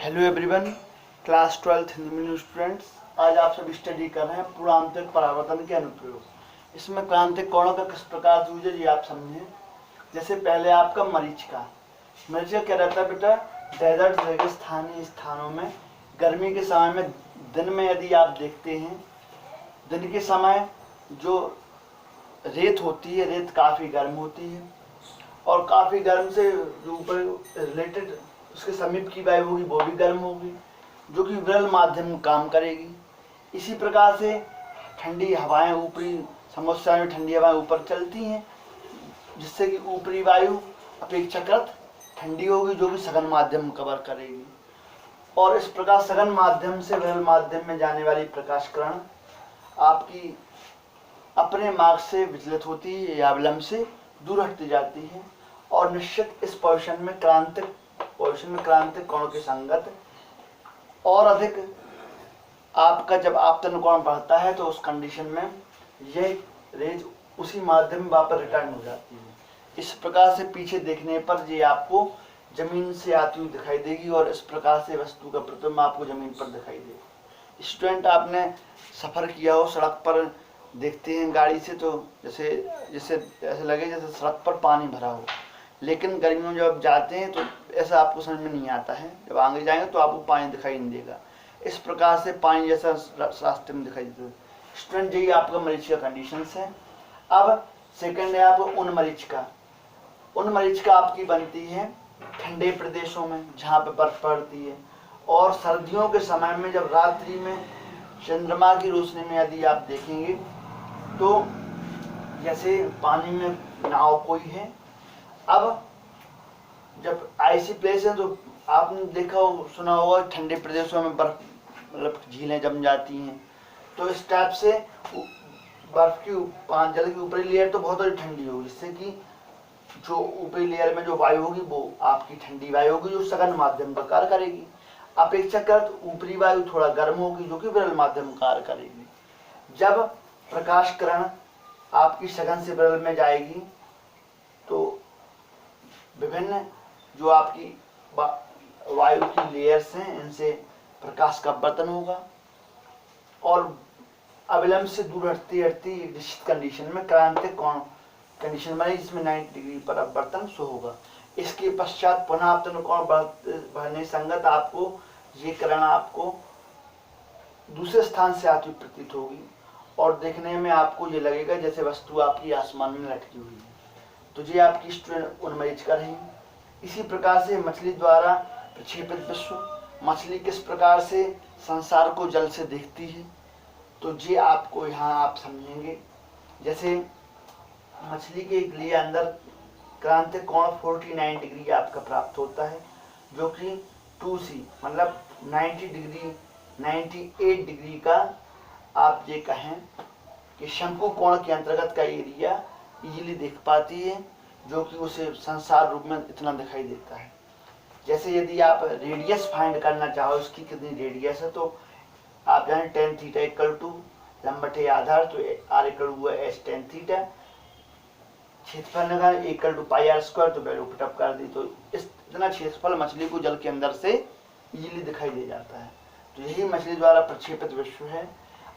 Hello everyone, class 12th Hindi medium students. आज आप सब स्टडी कर रहे हैं पूर्णांतरिक परावर्तन के अनुप्रयोग। इसमें क्रांतिक कोणों का किस प्रकार से यूज है ये आप समझें। जैसे पहले आपका मरीचिका क्या रहता है बेटा, डेजर्ट रेगिस्तानी स्थानों में गर्मी के समय में दिन में यदि आप देखते हैं, दिन के समय जो रेत होती है, रेत काफ़ी गर्म होती है और काफ़ी गर्म से जो ऊपर रिलेटेड उसके समीप की वायु होगी वो भी गर्म होगी, जो कि विरल माध्यम में काम करेगी। इसी प्रकार से ठंडी हवाएं ऊपरी समुद्र में ठंडी हवाएं ऊपर चलती हैं, जिससे कि ऊपरी वायु अपेक्षाकृत ठंडी होगी, जो कि सघन माध्यम कवर करेगी। और इस प्रकार सघन माध्यम से विरल माध्यम में जाने वाली प्रकाश किरण आपकी अपने मार्ग से विचलित होती है या विलंब से दूर हटती जाती है और निश्चित इस पोजीशन में क्रांतिक कोण के संगत और अधिक आपका जब आपतन कोण बढ़ता है तो उस कंडीशन में यह रेज उसी माध्यम में वापस रिटर्न हो जाती है। इस प्रकार से पीछे देखने पर ये आपको जमीन से आती हुई दिखाई देगी और इस प्रकार से वस्तु का प्रतिबिंब आपको जमीन पर दिखाई देगा। स्टूडेंट, आपने सफ़र किया हो, सड़क पर देखते हैं गाड़ी से तो जैसे ऐसे लगे जैसे सड़क पर पानी भरा हो, लेकिन गर्मियों में जब जाते हैं तो ऐसा आपको समझ में नहीं आता है। जब आगे जाएंगे तो आपको पानी दिखाई नहीं देगा। इस प्रकार से पानी जैसा रास्ते में दिखाई देता है। स्टूडेंट, यही आपका मरीचिका कंडीशंस है। अब सेकंड है आपको उन मरीचिका आपकी बनती है ठंडे प्रदेशों में जहाँ पे बर्फ पड़ती है और सर्दियों के समय में जब रात्रि में चंद्रमा की रोशनी में यदि आप देखेंगे तो जैसे पानी में नाव कोई है। अब जब आइसी प्लेस है तो आपने देखा हो, सुना होगा, ठंडे प्रदेशों में बर्फ मतलब झीलें जम जाती हैं। तो इस टाइप से बर्फ की जल की ऊपरी लेयर तो बहुत ही ठंडी होगी, जिससे कि जो ऊपरी लेयर में जो वायु होगी वो आपकी ठंडी वायु होगी, जो सघन माध्यम का कार्य करेगी। अपेक्षाकृत ऊपरी वायु थोड़ा गर्म होगी, जो कि विरल माध्यम कार्य करेगी। जब प्रकाश किरण आपकी सघन से विरल में जाएगी तो विभिन्न जो आपकी वायु की लेयर्स हैं इनसे प्रकाश का अपवर्तन होगा और अविलंब से दूर हटती एक निश्चित कंडीशन में क्रांतिक कोण कंडीशन बनेगी, जिसमें 90 डिग्री पर अपवर्तन शो होगा। इसके पश्चात पुनः आपतन कोण बढ़ने संगत आपको ये किरण आपको दूसरे स्थान से आती हुई प्रतीत होगी और देखने में आपको ये लगेगा जैसे वस्तु आपकी आसमान में लटकी हुई है। तो ये आपकी स्टूडेंट उन्मरीचिका रही। इसी प्रकार से मछली द्वारा प्रक्षेपित विश्व, मछली किस प्रकार से संसार को जल से देखती है, तो ये आपको यहाँ आप समझेंगे। जैसे मछली के लिए अंदर क्रांतिक कोण 49 डिग्री आपका प्राप्त होता है, जो कि 2C मतलब 98 डिग्री का आप ये कहें कि शंकु कोण के अंतर्गत का एरिया इजीली देख पाती है, जो कि उसे संसार रूप में इतना दिखाई देता है। जैसे यदि आप रेडियस फाइंड करना चाहो, उसकी कितनी रेडियस है, तो आप जाने tan थीटा इक्वल टू लंबटे आधार, तो r इक्वल हुआ s tan थीटा, क्षेत्रफल निकाल equal to pi r square, तो वैल्यू पुटअप कर दी, तो इतना क्षेत्रफल मछली को जल के अंदर से इजीली दिखाई दे जाता है। तो यही मछली द्वारा प्रक्षेपित विश्व है।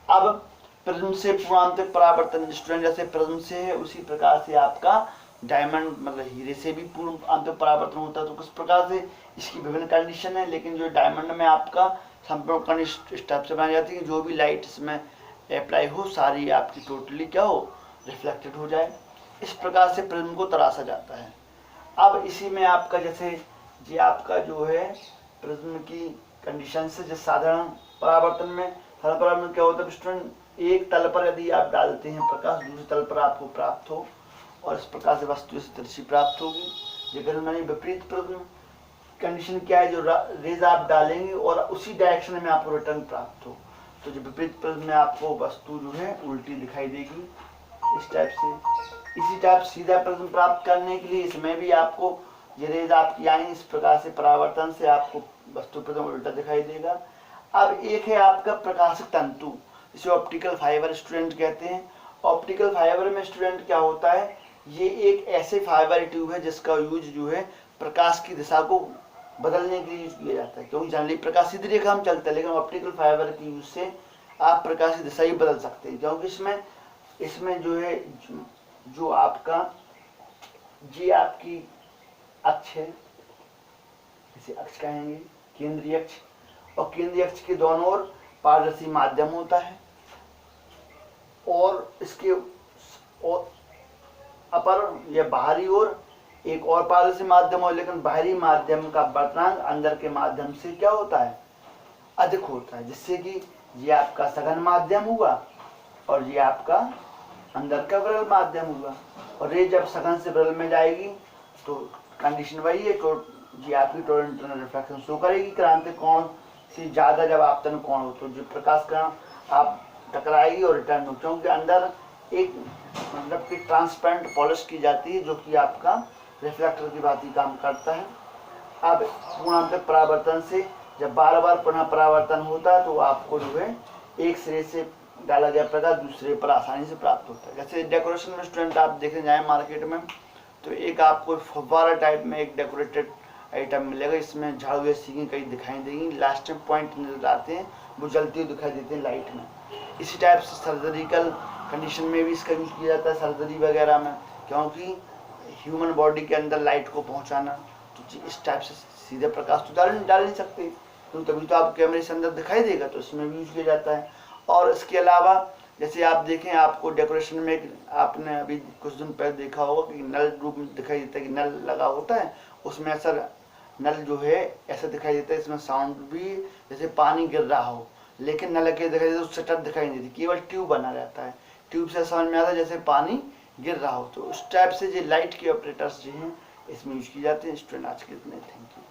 अब प्रिज्म से पूर्णांतरिक परावर्तन स्टूडेंट, जैसे प्रिज्म से है उसी प्रकार से आपका डायमंड मतलब हीरे से भी पूर्णांतरिक परावर्तन होता है। तो किस प्रकार से इसकी विभिन्न कंडीशन है, लेकिन जो डायमंड में आपका संपूर्ण कंडीशन स्टेप से बनाई जाती है, जो भी लाइट इसमें अप्लाई हो सारी आपकी टोटली क्या हो, रिफ्लेक्टेड हो जाए। इस प्रकार से प्रिज्म को तराशा जाता है। अब इसी में आपका जैसे ये आपका जो है प्रिज्म की कंडीशन से, जिस साधारण परावर्तन में क्या होता है स्टूडेंट, एक तल पर यदि आप डालते हैं प्रकाश, दूसरे तल पर आपको प्राप्त हो और इस प्रकार से वस्तु इस तरह से प्राप्त होगी। लेकिन मैंने विपरीत प्रिज्म कंडीशन क्या है, जो रेज आप डालेंगे और उसी डायरेक्शन में आपको रिटर्न प्राप्त हो, तो जो विपरीत प्रिज्म में आपको वस्तु जो है उल्टी दिखाई देगी इस टाइप से। इसी टाइप सीधा प्रिज्म प्राप्त करने के लिए इसमें भी आपको ये रेज आपकी यानी इस प्रकार से परावर्तन से आपको वस्तु प्रिज्म उल्टा दिखाई देगा। अब एक है आपका प्रकाशक तंतु, जिसे ऑप्टिकल फाइबर स्टूडेंट कहते हैं। ऑप्टिकल फाइबर में स्टूडेंट क्या होता है, ये एक ऐसे फाइबर ट्यूब है जिसका यूज जो है प्रकाश की दिशा को बदलने के लिए यूज किया जाता है, क्योंकि जनरली प्रकाश सीधी रेखा में चलता है, लेकिन ऑप्टिकल फाइबर की यूज से आप प्रकाश की दिशा ही बदल सकते हैं, क्योंकि इसमें जो है जो आपका ये आपकी अक्ष है, इसे अक्ष कहेंगे, केंद्रीय अक्ष, और केंद्रीय अक्ष के दोनों ओर पारदर्शी माध्यम होता है, और इसके और अपर या बाहरी ओर एक और पारदर्शी माध्यम हो, लेकिन बाहरी माध्यम का वर्तनांक अंदर के माध्यम से क्या होता है, अधिक होता है, जिससे कि ये आपका सघन माध्यम हुआ और ये आपका अंदर का विरल माध्यम हुआ, और ये जब सघन से विरल में जाएगी तो कंडीशन वही है, तो ये आपकी टोटल इंटरनल रिफ्लेक्शन शो करेगी। क्रांतिक कोण से ज़्यादा जब आपतन कोण हो तो जो प्रकाश किरण आप टकराएगी और रिटर्न हो, क्योंकि अंदर एक मतलब कि ट्रांसपेरेंट पॉलिश की जाती है जो कि आपका रिफ्लेक्टर की भांति काम करता है। अब पूर्णांतक परावर्तन से जब बार बार पुनः परावर्तन होता है तो आपको जो है एक सिरे से डाला गया प्रकाश दूसरे पर आसानी से प्राप्त होता है। जैसे डेकोरेशन में स्टूडेंट आप देखने जाए मार्केट में तो एक आपको फव्वारा टाइप में एक डेकोरेटेड आइटम मिलेगा, इसमें झाड़ू या सीखें कई दिखाई देंगी, लास्ट में पॉइंट नजर आते हैं, वो जलती हुई दिखाई देते हैं लाइट में। इसी टाइप से सर्जरिकल कंडीशन में भी इसका यूज किया जाता है सर्जरी वगैरह में, क्योंकि ह्यूमन बॉडी के अंदर लाइट को पहुंचाना, तो इस टाइप से सीधे प्रकाश तो डाल नहीं सकते, तो तभी तो आप कैमरे से अंदर दिखाई देगा, तो इसमें भी यूज किया जाता है। और इसके अलावा जैसे आप देखें, आपको डेकोरेशन में आपने अभी कुछ दिन पहले देखा होगा कि नल रूप में दिखाई देता है कि नल लगा होता है, उसमें ऐसा नल जो है ऐसा दिखाई देता है, इसमें साउंड भी जैसे पानी गिर रहा हो, लेकिन नल के दिखाई देता है, सेटअप दिखाई नहीं देती, केवल ट्यूब बना रहता है, ट्यूब से समझ में आता है जैसे पानी गिर रहा हो। तो उस टाइप से जो लाइट के ऑपरेटर्स जो हैं इसमें यूज किए जाते हैं। स्टूडेंट आज के इतने, थैंक यू।